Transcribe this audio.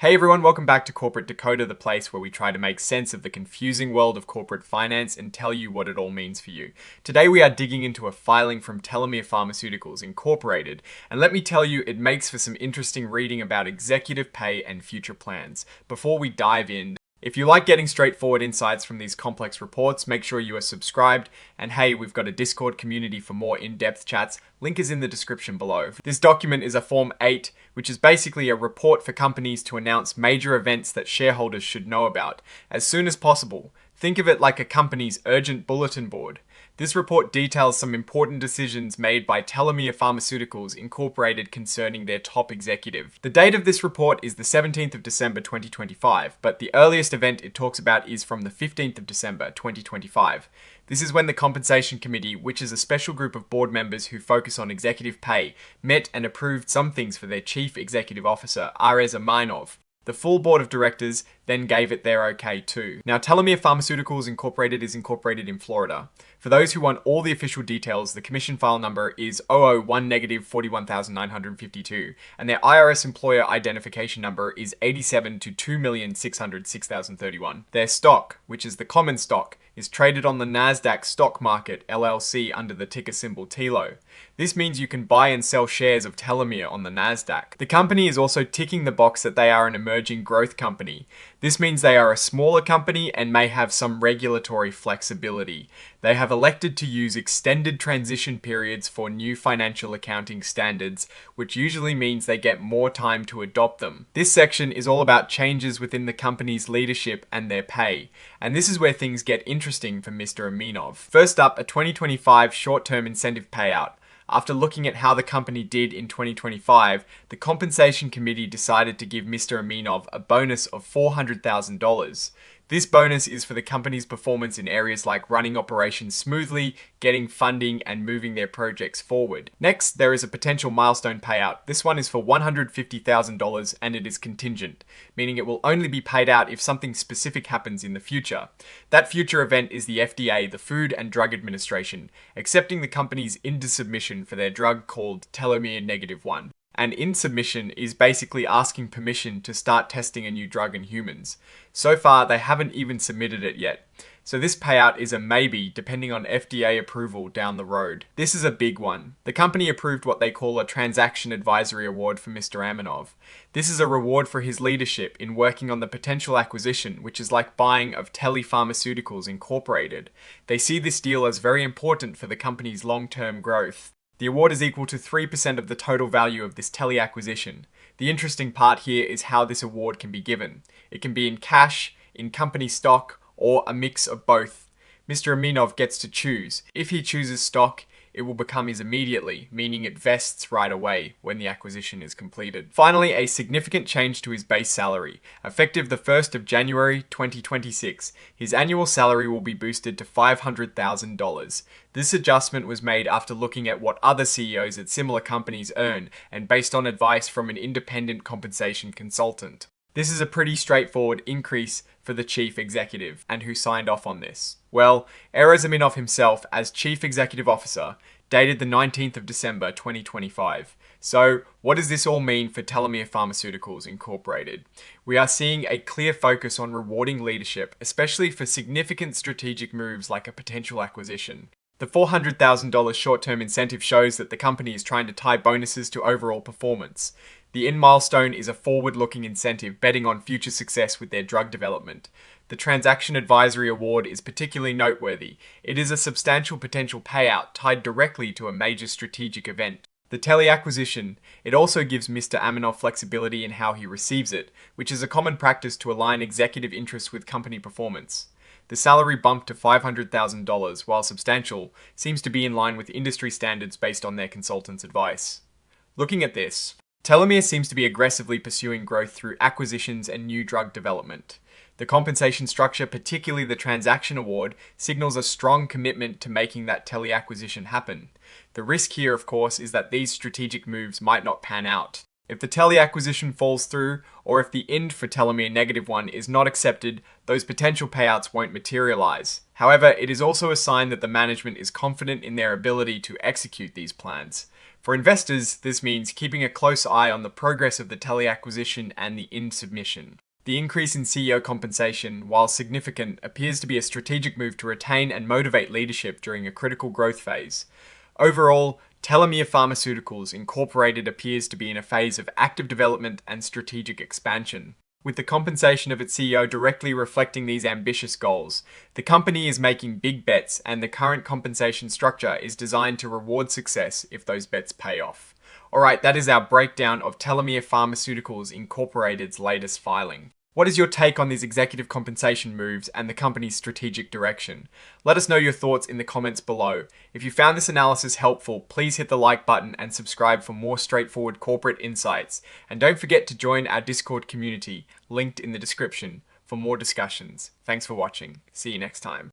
Hey everyone, welcome back to Corporate Dakota, the place where we try to make sense of the confusing world of corporate finance and tell you what it all means for you. Today we are digging into a filing from Telomir Pharmaceuticals Incorporated, and let me tell you, it makes for some interesting reading about executive pay and future plans. Before we dive in, if you like getting straightforward insights from these complex reports, make sure you are subscribed. And hey, we've got a Discord community for more in-depth chats. Link is in the description below. This document is a Form 8, which is basically a report for companies to announce major events that shareholders should know about as soon as possible. Think of it like a company's urgent bulletin board. This report details some important decisions made by Telomir Pharmaceuticals Incorporated concerning their top executive. The date of this report is the 17th of December 2025, but the earliest event it talks about is from the 15th of December 2025. This is when the Compensation Committee, which is a special group of board members who focus on executive pay, met and approved some things for their Chief Executive Officer, Arez Aminov. The full board of directors then gave it their okay too. Now, Telomir Pharmaceuticals Incorporated is incorporated in Florida. For those who want all the official details, the commission file number is 001-41952, and their IRS employer identification number is 87 to 2,606,031. Their stock, which is the common stock, is traded on the NASDAQ stock market, LLC, under the ticker symbol TELO. This means you can buy and sell shares of Telomir on the NASDAQ. The company is also ticking the box that they are an emerging growth company. This means they are a smaller company and may have some regulatory flexibility. They have elected to use extended transition periods for new financial accounting standards, which usually means they get more time to adopt them. This section is all about changes within the company's leadership and their pay, and this is where things get interesting for Mr. Aminov. First up, a 2025 short-term incentive payout. After looking at how the company did in 2025, the Compensation Committee decided to give Mr. Aminov a bonus of $400,000. This bonus is for the company's performance in areas like running operations smoothly, getting funding, and moving their projects forward. Next, there is a potential milestone payout. This one is for $150,000 and it is contingent, meaning it will only be paid out if something specific happens in the future. That future event is the FDA, the Food and Drug Administration, accepting the company's into submission for their drug called Telomir -1. And in submission is basically asking permission to start testing a new drug in humans. So far, they haven't even submitted it yet. So this payout is a maybe, depending on FDA approval down the road. This is a big one. The company approved what they call a Transaction Advisory Award for Mr. Aminov. This is a reward for his leadership in working on the potential acquisition, which is like buying of Telomir Pharmaceuticals Incorporated. They see this deal as very important for the company's long-term growth. The award is equal to 3% of the total value of this Telly acquisition. The interesting part here is how this award can be given. It can be in cash, in company stock, or a mix of both. Mr. Aminov gets to choose. If he chooses stock, it will become his immediately, meaning it vests right away when the acquisition is completed. Finally, a significant change to his base salary. Effective the 1st of January 2026, his annual salary will be boosted to $500,000. This adjustment was made after looking at what other CEOs at similar companies earn and based on advice from an independent compensation consultant. This is a pretty straightforward increase for the chief executive. And who signed off on this? Well, Arez Aminov himself, as Chief Executive Officer, dated the 19th of December 2025. So, what does this all mean for Telomir Pharmaceuticals Incorporated? We are seeing a clear focus on rewarding leadership, especially for significant strategic moves like a potential acquisition. The $400,000 short-term incentive shows that the company is trying to tie bonuses to overall performance. The in-milestone is a forward-looking incentive betting on future success with their drug development. The Transaction Advisory Award is particularly noteworthy. It is a substantial potential payout tied directly to a major strategic event. The Telly acquisition, it also gives Mr. Aminov flexibility in how he receives it, which is a common practice to align executive interests with company performance. The salary bump to $500,000, while substantial, seems to be in line with industry standards based on their consultants' advice. Looking at this, Telomir seems to be aggressively pursuing growth through acquisitions and new drug development. The compensation structure, particularly the transaction award, signals a strong commitment to making that Telly acquisition happen. The risk here, of course, is that these strategic moves might not pan out. If the Tele acquisition falls through, or if the IND for Telomir -1 is not accepted, those potential payouts won't materialize. However, it is also a sign that the management is confident in their ability to execute these plans. For investors, this means keeping a close eye on the progress of the Tele acquisition and the IND submission. The increase in CEO compensation, while significant, appears to be a strategic move to retain and motivate leadership during a critical growth phase. Overall, Telomir Pharmaceuticals Incorporated appears to be in a phase of active development and strategic expansion. With the compensation of its CEO directly reflecting these ambitious goals, the company is making big bets, and the current compensation structure is designed to reward success if those bets pay off. Alright, that is our breakdown of Telomir Pharmaceuticals Incorporated's latest filing. What is your take on these executive compensation moves and the company's strategic direction? Let us know your thoughts in the comments below. If you found this analysis helpful, please hit the like button and subscribe for more straightforward corporate insights. And don't forget to join our Discord community, linked in the description, for more discussions. Thanks for watching. See you next time.